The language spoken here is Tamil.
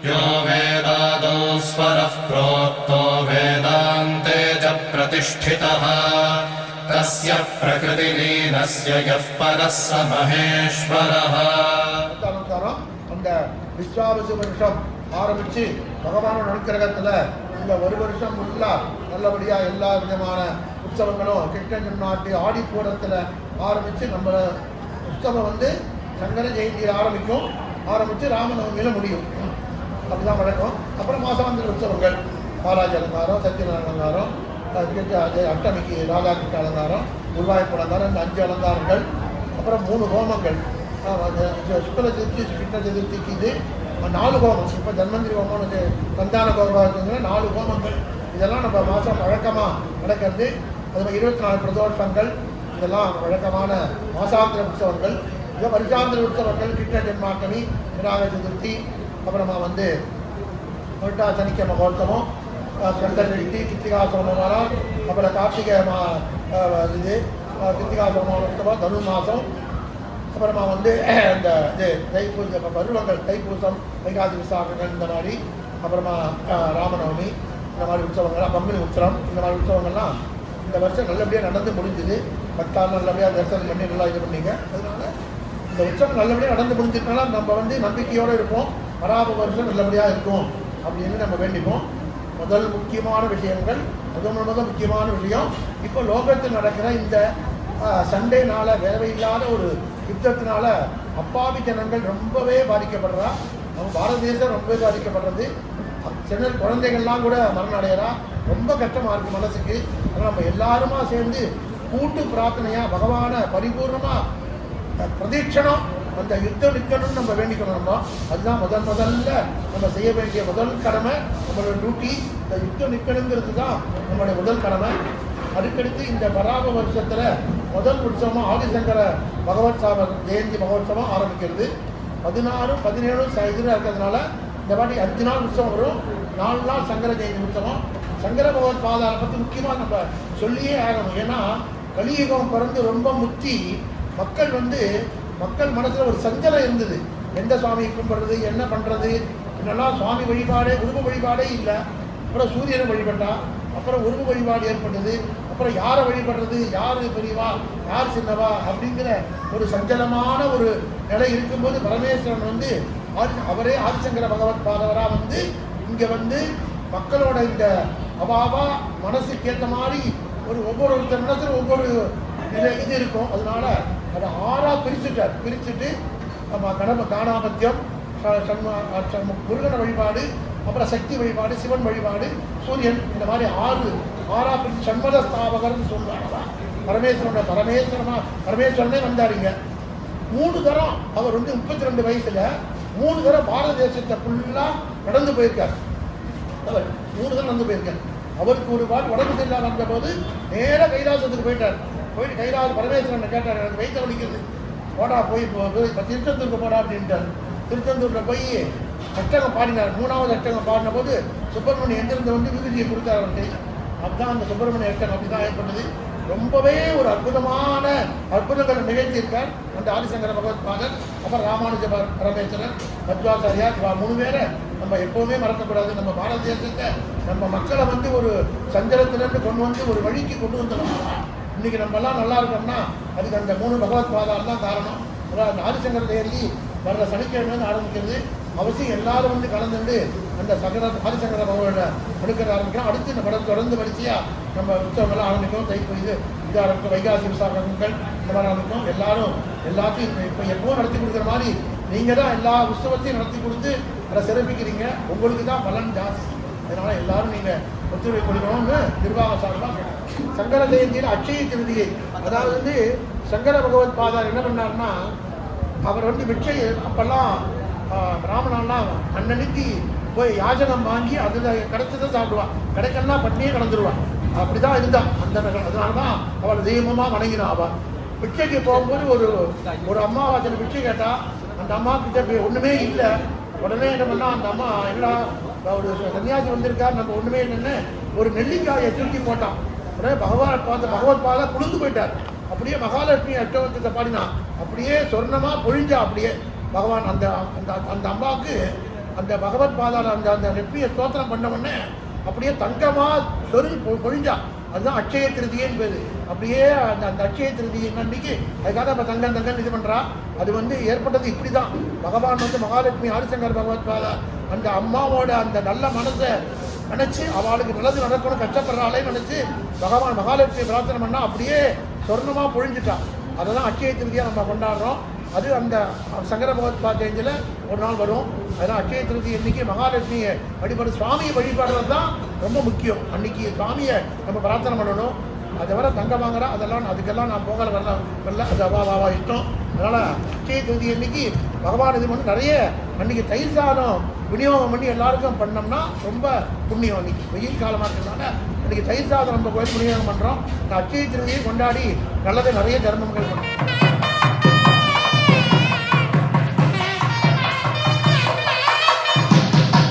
यो वेदादौ स्वरः प्रोक्तो वेदान्ते च प्रतिष्ठितः तस्य प्रकृतिलीनस्य यः परः स महेश्वरः. அந்த விஸ்வாவசு வருஷம் ஆரம்பிச்சு பகவானோட அனுக்கிரகத்துல இந்த ஒரு வருஷம் ஃபுல்லா நல்லபடியா எல்லா விதமான உற்சவங்களும் கிருஷ்ண ஜென்மாட்டி ஆடிப்பூரத்துல ஆரம்பிச்சு நம்ம உற்சவம் வந்து சங்கர ஜெயந்தியில் ஆரம்பிச்சு ராமநவமியில முடியும். அப்படிதான் வழக்கம். அப்புறம் மாசாந்திர உற்சவங்கள் பாலாஜி அலங்காரம், சத்யநாராயண அலங்காரம், அஷ்டமிக்கு ராதா கிருஷ்ண அலங்காரம், உருவாய்ப்பு அலங்காரம், இந்த 5 அலங்காரங்கள், அப்புறம் 3 ஹோமங்கள். சுக்ல சதுர்த்தி கிருஷ்ண சதுர்த்திக்கு இது 4 ஹோமம். இப்போ தன்வந்திரி ஹோமம், சந்தான ஹோமம், 4 ஹோமங்கள். இதெல்லாம் நம்ம மாதம் வழக்கமாக நடக்கிறது. அது 24 பிரதோஷங்கள், இதெல்லாம் வழக்கமான மாசாந்திர உற்சவங்கள். இதை வருஷாந்திர உற்சவங்கள் கிருஷ்ண ஜென்மாஷ்டமி, விநாயக சதுர்த்தி, அப்புறமா வந்து சனிக்க மகோத்சவம், ஸ்கந்த சதுர்த்தி, கிருத்திகா சோமவாரம், அப்புறம் கார்த்திகை இது கிருத்திகா சோமவாரம், தனு மாதம், அப்புறமா வந்து இந்த இது தைப்பூச பருவங்கள், தைப்பூசம், வைகாசி விசாகங்கள், இந்த மாதிரி, அப்புறமா ராமநவமி, இந்த மாதிரி உற்சவங்கள்லாம், பங்குனி உற்சவம், இந்த மாதிரி உற்சவங்கள்லாம் இந்த வருஷம் நல்லபடியாக நடந்து முடிஞ்சுது. பக்தால் நல்லபடியாக தரிசனம் பண்ணி நல்லா இது பண்ணிங்க. அதனால இந்த உற்சவம் நல்லபடியாக நடந்து முடிஞ்சிருக்கனால நம்ம வந்து நம்பிக்கையோடு இருப்போம். வராத வருஷம் நல்லபடியாக இருக்கும் அப்படின்னு நம்ம வேண்டிப்போம். முதல் முக்கியமான விஷயங்கள், முதல் முக்கியமான விஷயம், இப்போ லோகத்தில் நடக்கிற இந்த சண்டைனால, தேவையில்லாத ஒரு யுத்தத்தினால அப்பாவி ஜனங்கள் ரொம்பவே பாதிக்கப்படுறா. நம்ம பாரத தேசம் ரொம்பவே பாதிக்கப்படுறது. சின்ன குழந்தைகள்லாம் கூட மரணம் அடைகிறா. ரொம்ப கஷ்டமாக இருக்குது மனசுக்கு. அதனால் நம்ம எல்லாருமா சேர்ந்து கூட்டு பிரார்த்தனையாக பகவானை பரிபூர்ணமாக பிரதீட்சணம் அந்த யுத்தம் நிற்கணும்னு நம்ம வேண்டிக்கணும். நம்ம அதுதான் முதல்ல நம்ம செய்ய வேண்டிய முதல் கடமை, நம்மளோட டியூட்டி. இந்த யுத்தம் நிற்கணுங்கிறது தான் நம்மளுடைய முதல் கடமை. அதுக்கடுத்து இந்த வராக வருஷத்தில் முதல் உற்சவம் ஆதிசங்கர பகவத் சாபர் ஜெயந்தி மகோத்சவம் ஆரம்பிக்கிறது. 16, 17 இதில் இருக்கிறதுனால இந்த வாட்டி 5 நாள் உற்சவம் வரும். 4 நாள் சங்கர ஜெயந்தி உற்சவம். சங்கர பகவத் பாதாரை பற்றி முக்கியமாக நம்ம சொல்லியே ஆகணும். ஏன்னா கலியுகம் பிறந்து ரொம்ப முத்தி மக்கள் மனசில் ஒரு சஞ்சலம் இருந்தது. எந்த சுவாமி கும்பிட்றது, என்ன பண்ணுறது, என்னெல்லாம் சுவாமி வழிபாடே, உருவ வழிபாடே இல்லை. அப்புறம் சூரியனை வழிபட்டா, அப்புறம் உருவ வழிபாடு ஏற்பட்டது. அப்புறம் யாரை வழிபடுறது, யார் பெரியவா, யார் சின்னவா அப்படிங்கிற ஒரு சஞ்சலமான ஒரு நிலை இருக்கும்போது பரமேஸ்வரன் வந்து அவரே ஆதிசங்கர பகவத் பாதவராக வந்து இங்கே வந்து மக்களோட இந்த அவாவா மனசுக்கு ஏற்ற மாதிரி ஒவ்வொருத்தர் மனசுல ஒவ்வொரு இது இருக்கும். அதனால அதை 6ஆக பிரிச்சுட்டு நம்ம தானாபத்தியம், முருகன வழிபாடு, அப்புறம் சக்தி வழிபாடு, சிவன் வழிபாடு, சூரியன், இந்த மாதிரி 6ஆக பிரித்து சண்மத ஸ்தாபகர்னு சொல்லுவாங்க. பரமேஸ்வரனே வந்தாருங்க. 3 தரம் அவர் வந்து 32 வயசுல 3 தரம் பாரத தேசத்தை ஃபுல்லாக நடந்து போயிருக்கார். அவர் 3 தரம் நடந்து போயிருக்கார். அவருக்கு ஒரு பாட்டு உடம்பு சரியில்லாம வந்த போது நேராக கைலாசத்துக்கு போயிட்டு கைலாச பரமேஸ்வரனை கேட்டார், எனக்கு வயிற்ற வலிக்கிறது, போடா போய் திருச்செந்தூருக்கு போடா அப்படின்ட்டார். திருச்செந்தூரில் போய் அஷ்டகம் பாடினார். 3வது அஷ்டகம் பாடின போது சுப்பிரமணியம் எங்கிருந்து வந்து விபூதியை கொடுத்தார் அவருக்கு. அதுதான் அந்த சுப்பிரமணிய அஷ்டகம் அப்படிதான் ஏற்பட்டது. ரொம்பவே ஒரு அற்புதங்களை நிகழ்த்தியிருக்கார் அந்த ஆதிசங்கர பகவத் பாதர். அப்புறம் ராமானுஜ பரமேஸ்வரர், மத்வாச்சாரியார், 3 பேரை நம்ம எப்போவுமே மறக்கக்கூடாது. நம்ம பாரத தேசத்தை நம்ம மக்களை வந்து ஒரு சஞ்சலத்திலிருந்து கொண்டு வந்து ஒரு வழிக்கு கொண்டு வந்துடலாம். இன்னைக்கு நம்ம எல்லாம் நல்லா இருக்கோம்னா அதுக்கு அந்த 3 பகவத் பாதார் தான் காரணம். அதாவது அந்த ஆதிசங்கர ஜெயந்தி வர்ற சனிக்கிழமை ஆரம்பிக்கிறது. அவசியம் எல்லாரும் வந்து கலந்துட்டு அந்த ஆதிசங்கர பகவான கொடுக்க ஆரம்பிக்கிறோம். அடுத்து இந்த படம் தொடர்ந்து வரிசையாக நம்ம உற்சவங்கள்லாம் ஆரம்பிக்கும். இது ஆரம்பிக்கும், வைகாசி விசாகங்கள் இந்த மாதிரி ஆரம்பிக்கும். எல்லாத்தையும் இப்போ எப்பவும் நடத்தி கொடுக்குற மாதிரி நீங்கள் தான் எல்லா உற்சவத்தையும் நடத்தி கொடுத்து அதை சிறப்பிக்கிறீங்க. உங்களுக்கு தான் பலன் ஜாஸ்தி. அதனால் எல்லாரும் நீங்கள் ஒத்துழைப்பு கொடுக்கணும்னு நிர்வாக சார்பாக சங்கர ஜெயந்தியில் அட்சய திருதியை, அதாவது வந்து சங்கர பகவத் பாதார் என்ன பண்ணார்னா, அவர் வந்து பிட்சை அப்பெல்லாம் பிராமணாலாம் அன்னன்னைக்கு போய் யாஜகம் வாங்கி அதில் கிடைச்சதான் சாப்பிடுவான், கிடைக்கலாம் பட்டினியே கலந்துருவான். அப்படிதான் இருந்தான் அந்த. அதனால தான் அவள் தெய்வமாக வணங்கினான். அவள் பிட்சைக்கு போகும்போது ஒரு அம்மா அதில் பிட்சை கேட்டால் அந்த அம்மா கிட்ட ஒன்றுமே இல்லை. உடனே என்ன பண்ணால் அந்த அம்மா என்னடா ஒரு சன்னியாசி வந்திருக்கார், நம்ம ஒன்றுமே இல்லைன்னு ஒரு நெல்லிக்காயை தூக்கி போட்டான். உடனே பகவத் பாதா குளிர்ந்து போயிட்டார். அப்படியே மகாலட்சுமி அஷ்டவந்தத்தை பாடினான். அப்படியே சொர்ணமாக பொழிஞ்சா. அப்படியே பகவான் அந்த அம்மாவுக்கு அந்த பகவத் பாதாள அந்த அந்த நெற்றியை ஸ்தோத்திரம் பண்ண உடனே அப்படியே தங்கமாக பொழிஞ்சா. அதுதான் அட்சய திருதியன்னு பேர். அப்படியே அந்த அந்த அட்சய திருதியை அன்னைக்கு அதுக்காக நம்ம தங்கம் இது பண்ணுறா. அது ஏற்பட்டது இப்படி தான். பகவான் மகாலட்சுமி ஆதிசங்கர் பகவத் பாதா அந்த அம்மாவோட அந்த நல்ல மனசை நினச்சி அவளுக்கு நல்லது நடக்கணும் கஷ்டப்படுறாளே நினச்சி பகவான் மகாலட்சுமி பிரார்த்தனை பண்ணால் அப்படியே சொர்ணமாக பொழிஞ்சிட்டான். அதை தான் அட்சய திருதியாக நம்ம கொண்டாடுறோம். அது அந்த சங்கர பகவத் பாஜெயந்தியில் ஒரு நாள் வரும். அதனால் அட்சய திருதி அன்றைக்கி மகாலட்சுமியை வழிபாடு சுவாமியை வழிபாடுறது தான் ரொம்ப முக்கியம். அன்றைக்கி சுவாமியை நம்ம பிரார்த்தனை பண்ணணும். அதை தவிர தங்கம் வாங்குறா அதெல்லாம் அதுக்கெல்லாம் நான் வரல அது அவாவா இஷ்டம். அதனால் அட்சய திருதி அன்றைக்கி பகவான் இது பண்ணி நிறைய அன்றைக்கி தயிர் சாதம் விநியோகம் பண்ணி எல்லாருக்கும் பண்ணோம்னா ரொம்ப புண்ணியம். அன்றைக்கி வெயில் காலமாக இருக்கிறதுனால அன்றைக்கி தயிர் சாதம் நம்ம கோயில் விநியோகம் பண்ணுறோம். இந்த அட்சய திருதியை கொண்டாடி நல்லது நிறைய தர்மங்கள் பண்ணுறோம்.